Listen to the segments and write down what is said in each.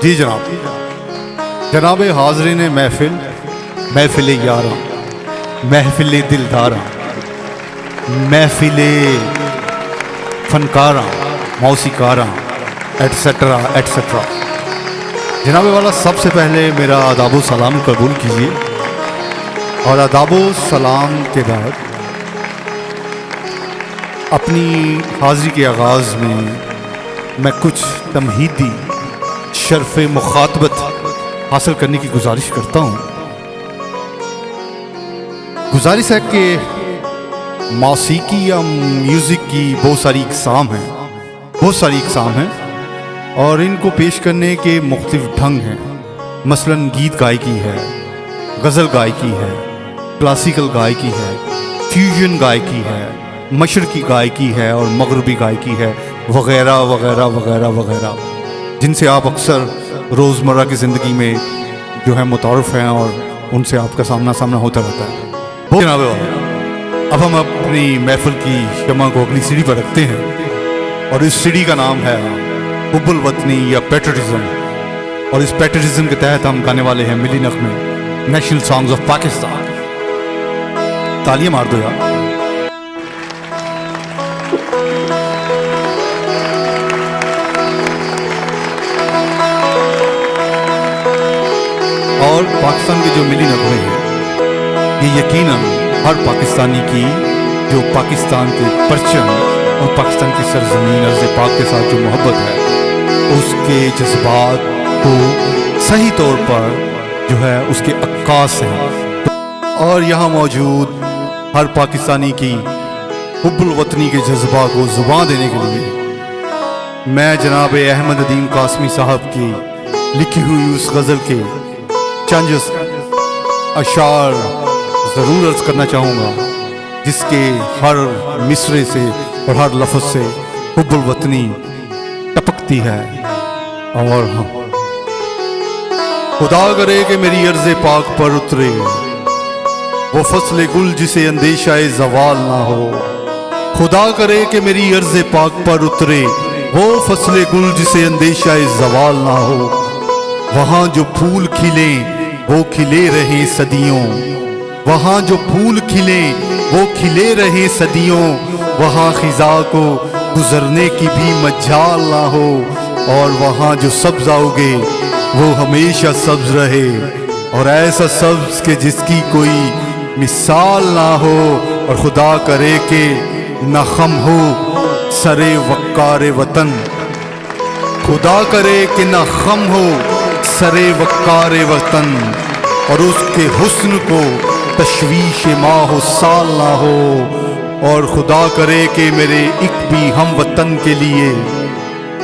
जी जनाब, जनाब हाज़रीन महफिल, महफिल यारा, महफिल दिलदारा, महफिल फनकारा, मौसीकारा, एटसेट्रा एटसेट्रा। जनाब वाला, सबसे पहले मेरा आदाब सलाम कबूल कीजिए और आदाब सलाम के बाद अपनी हाज़री के आगाज़ में मैं कुछ तमहीदी शर्फ़ मुखातबत हासिल करने की गुजारिश करता हूँ। गुजारिश है कि मौसीकी या म्यूज़िक की बहुत सारी इक़साम हैं और इनको पेश करने के मुख्तलिफ ढंग हैं। मसलन गीत गायकी है, गज़ल गायकी है, क्लासिकल गायकी है, फ्यूजन गायकी है, मशरक़ी गायकी है और मगरबी गायकी है, वग़ैरह वग़ैरह वग़ैरह वग़ैरह, जिनसे आप अक्सर रोज़मर्रा की ज़िंदगी में जो है मुतारिफ़ हैं और उनसे आपका सामना होता रहता है। जनाब वाला, अब हम अपनी महफ़िल की शमा को अगली सीढ़ी पर रखते हैं और इस सीढ़ी का नाम है हुब्बुल वतनी या पैट्रियटिज़म। और इस पैट्रियटिज़म के तहत हम गाने वाले हैं मिली नग़्मे, नेशनल सॉन्ग्स ऑफ पाकिस्तान। तालियां मार दो यार। और पाकिस्तान के जो मिली नग़्मे हैं, ये यकीनन हर पाकिस्तानी की जो पाकिस्तान के परचम और पाकिस्तान की सरज़मीन अर्ज़ पाक के साथ जो मोहब्बत है, उसके जज्बात को सही तौर पर जो है उसके अक्कास हैं। और यहाँ मौजूद हर पाकिस्तानी की हुब्बुल वतनी के जज्बा को ज़ुबान देने के लिए मैं जनाब अहमद नदीम कासमी साहब की लिखी हुई उस गज़ल के चंद अशार ज़रूर अर्ज़ करना चाहूँगा, जिसके हर मिसरे से और हर लफ्ज़ से हुब्बुल वतनी टपकती है। और हाँ, खुदा करे कि मेरी अर्ज़ पाक पर उतरे वो फसले गुल जिसे अंदेशाए ज़वाल ना हो। खुदा करे कि मेरी अर्ज़ पाक पर उतरे वो फसले गुल जिसे अंदेशाए ज़वाल ना हो। वहाँ जो फूल खिले वो खिले रहे सदियों, वहाँ जो फूल खिले वो खिले रहे सदियों, वहाँ खिज़ा को गुज़रने की भी मजाल ना हो। और वहाँ जो सब्ज़ उगे वो हमेशा सब्ज़ रहे, और ऐसा सब्ज़ के जिसकी कोई मिसाल ना हो। और खुदा करे कि न खम हो सरे वक़्क़ार वतन, खुदा करे कि न खम हो सरे वक़्क़ार वतन, और उसके हुस्न को तशवीश माह साल ना हो। और खुदा करे कि मेरे एक भी हम वतन के लिए,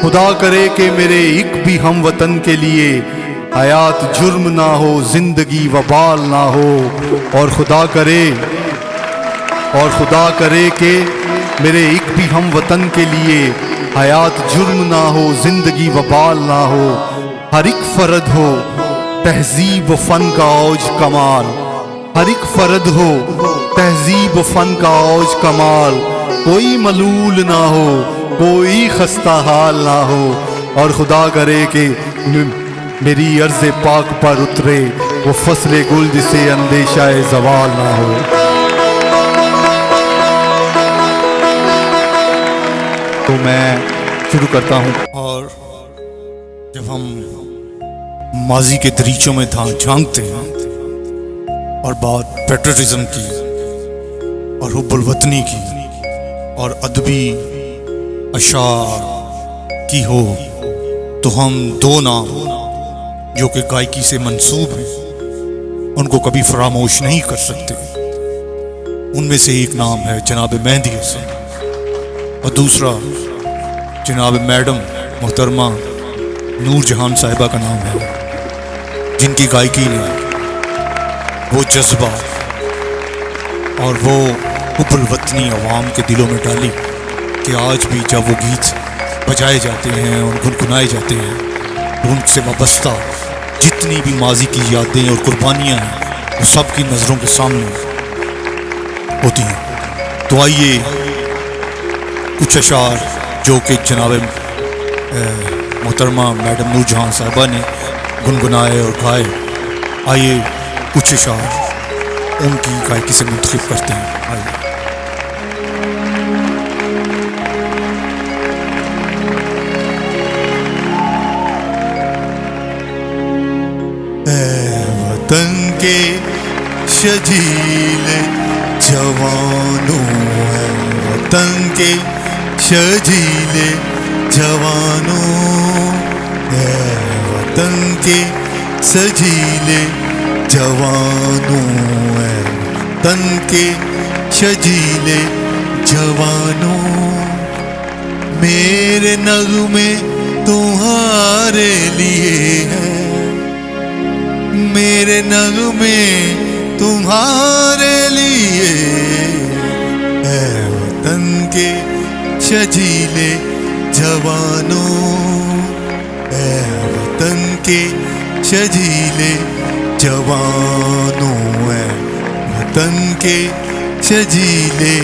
खुदा करे कि मेरे एक भी हम वतन के लिए हयात जुर्म ना हो, जिंदगी वबाल ना हो। और खुदा करे कि मेरे एक भी हम वतन के लिए हयात जुर्म ना हो, जिंदगी वबाल ना हो। हर एक फर्द हो तहजीब व फन का औज कमाल, हर एक फर्द हो तहजीब व फन का औज कमाल, कोई मलूल ना हो, कोई खस्ता हाल ना हो। और खुदा करे कि मेरी अर्ज़ पाक पर उतरे वो फसले गुल जिसे अंदेशाए ज़वाल ना हो। तो मैं शुरू करता हूँ। और जब हम माजी के दरीचों में झांकते हैं और बात पैट्रियटिज़म की और हुब्बुल वतनी की और अदबी अशार की हो, तो हम दो नाम जो कि गायकी से मंसूब हैं उनको कभी फरामोश नहीं कर सकते। उनमें से एक नाम है जनाब मेहंदी हसन और दूसरा जनाब मैडम मोहतरमा नूर जहान साहिबा का नाम है, जिनकी गायकी ने वो जज्बा और वो हुब्बुल वतनी अवाम के दिलों में डाली कि आज भी जब वो गीत बजाए जाते हैं और गुनगुनाए जाते हैं तो उनसे वाबस्ता जितनी भी माजी की यादें और कुर्बानियाँ हैं वो सब की नज़रों के सामने होती हैं। तो आइए कुछ अशार जो कि जनाब मोहतरमा मैडम नूरजहां साहिबा ने गुनगुनाए और गाए। आइए कुछ अशार उनकी गायकी से मुंतखब करते हैं। आइए। वतन के शजीले जवानों, वतन के शजीले जवानों, वतन के सजीले जवानों, वतन के शजीले जवानों, मेरे नगमे तुम्हारे लिए हैं, मेरे नगमे तुम्हारे लिए, ऐ वतन के शजीले जवानों, ऐ वतन के शजीले जवानों, ऐ वतन के शजीले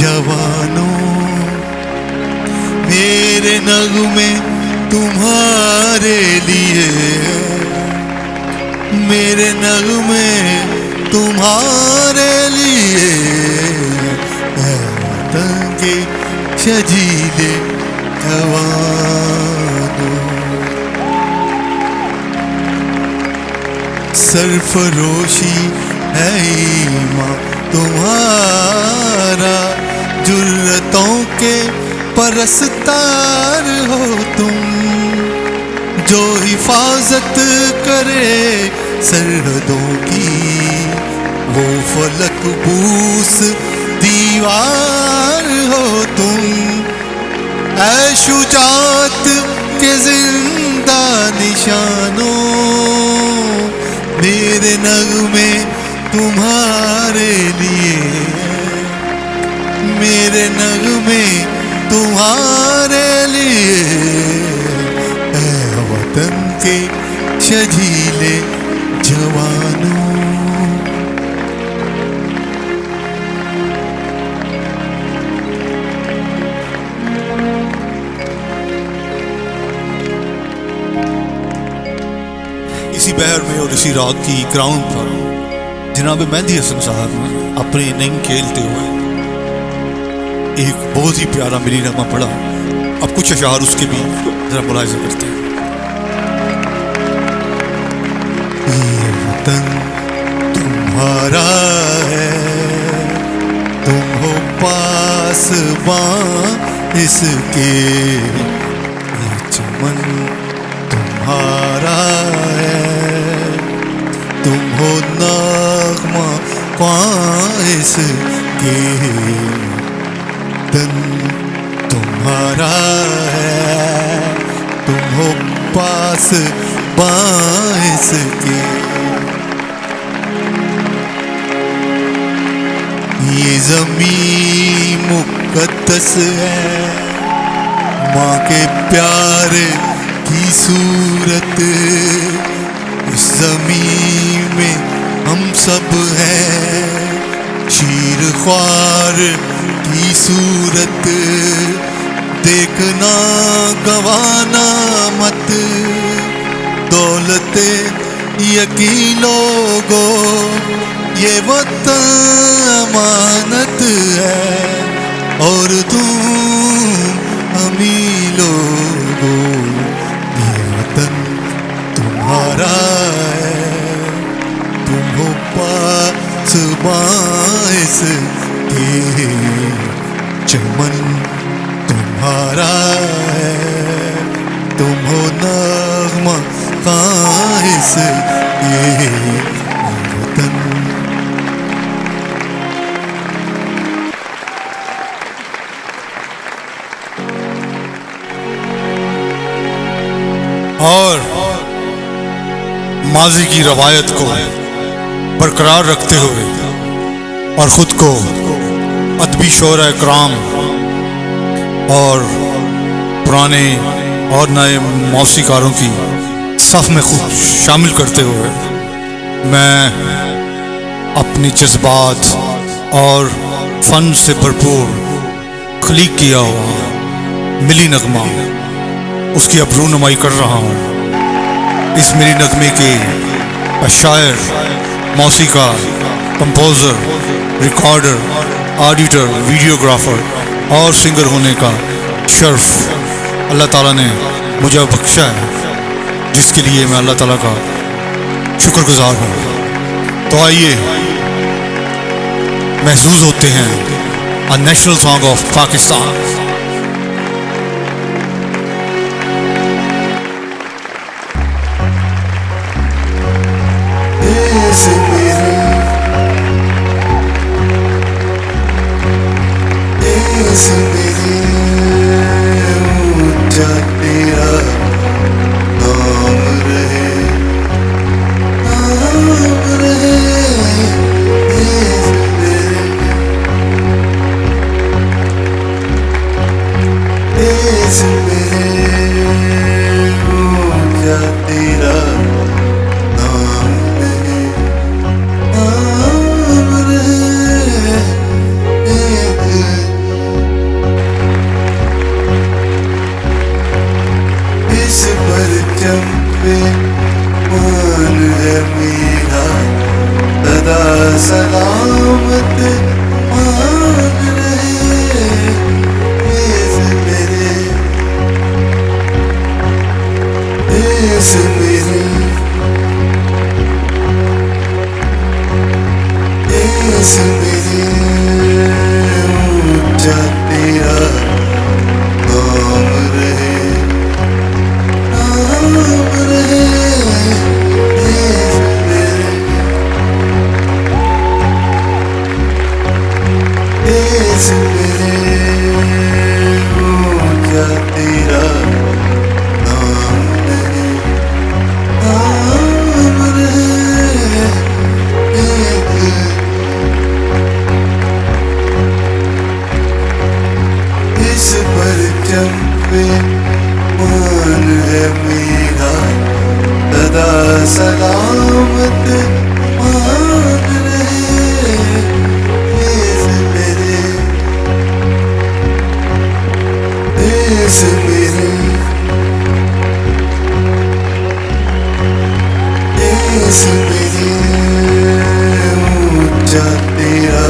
जवानों, मेरे नगमे तुम्हारे लिए, मेरे नगमे तुम्हारे लिए, ऐ वतन के शजीले जवानों। सरफरोशी है ईमान तुम्हारा, जुर्रतों के परस्तार हो तुम, जो हिफाजत करे सरहदों की, वो फलक बूस दीवार हो तुम, ऐ शुजात के जिंदा निशानों, मेरे नगमे तुम्हारे लिए, मेरे नगमे तुम्हारे लिए, ऐ वतन के शजीले जवानों। इसी बहर में और इसी राग की ग्राउंड पर जनाब मेहंदी हसन साहब अपने नंग खेलते हुए एक बहुत ही प्यारा मिली नगमा पढ़ा। अब कुछ अशार उसके भी जरा मुलाहिजा करते हैं। ये वतन तुम्हारा है, तुम हो पासबां इसके, ये चमन तुम्हारा है, तुम हो नगमा पास के, तन तुम्हारा है, तुम हो पास बास के, ये ज़मीं मुक़द्दस है, माँ के प्यार की सूरत, इस ज़मीं में हम सब हैं, शीर ख्वार की सूरत, देखना गवाना मत, दौलते यकीन लोगों, ये वतन अमानत है, और तुम अमी लोगों, ये वतन तुम्हारा है, तुम हो पास बास के, चमन तुम्हारा है, तुम हो नगमा काइस ये वतन। और माजी की रवायत को बरकरार रखते हुए और ख़ुद को अदबी शोरा इकराम और पुराने और नए मौसीकारों की सफ़ में खुद शामिल करते हुए मैं अपनी जज्बात और फ़न से भरपूर खलीक किया हुआ मिली नगमा उसकी अबरू नुमाई कर रहा हूँ। इस मेरी नगमे के शायर, मौसीकार, कंपोज़र, रिकॉर्डर, ऑडिटर, वीडियोग्राफर और सिंगर होने का शर्फ अल्लाह ताला ने मुझे बख्शा है, जिसके लिए मैं अल्लाह ताला का शुक्रगुजार हूँ। तो आइए महसूस होते हैं a national song of Pakistan. सलामत मान रहे देश मेरे, देश मेरे, ऊंचा तेरा नाम रहे, नाम रहे। देश मेरे, ऊंचा तेरा नाम रहे, नाम रहे। इस परचम पे मान है मेरा, सदा सलामत मान रहे देश मेरे, देश मेरे, देश मेरे, ऊंचा तेरा